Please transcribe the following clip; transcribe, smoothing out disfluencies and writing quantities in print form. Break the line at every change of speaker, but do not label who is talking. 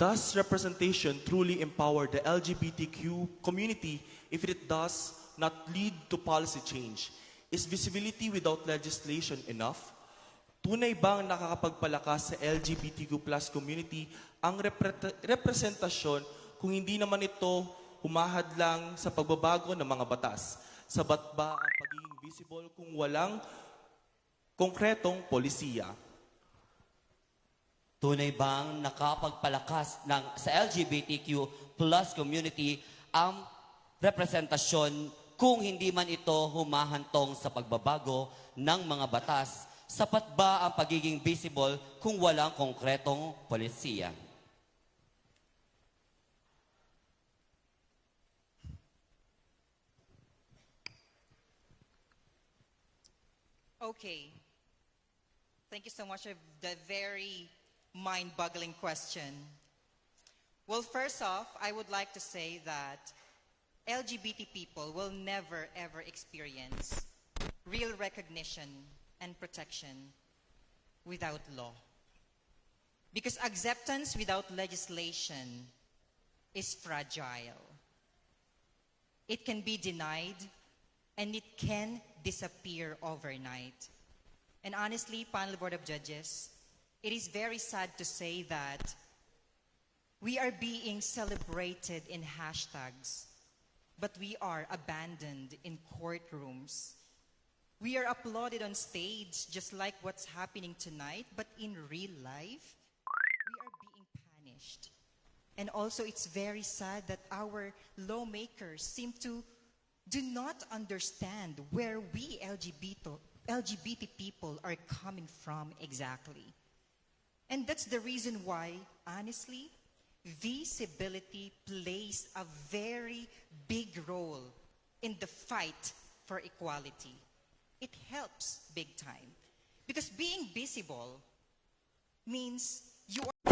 Does representation truly empower the LGBTQ community if it does not lead to policy change? Is visibility without legislation enough? Tunay bang nakakapagpalakas sa LGBTQ plus community ang representasyon kung hindi naman ito humahadlang sa pagbabago ng mga batas? Sapat ba ang pagiging visible kung walang konkretong polisiya?
Tunay bang nakapagpalakas sa LGBTQ plus community ang representasyon kung hindi man ito humahantong sa pagbabago ng mga batas? Sapat ba ang pagiging visible kung walang konkretong polisiya?
Okay. Thank you so much for the very mind-boggling question. Well, first off, I would like to say that LGBT people will never ever experience real recognition and protection without law. Because acceptance without legislation is fragile. It can be denied and it can disappear overnight. And honestly, Panel Board of Judges, it is very sad to say that we are being celebrated in hashtags, but we are abandoned in courtrooms. We are applauded on stage, just like what's happening tonight, but in real life, we are being punished. And also, it's very sad that our lawmakers seem to do not understand where we LGBT people are coming from exactly. And that's the reason why, honestly, visibility plays a very big role in the fight for equality. It helps big time. Because being visible means you are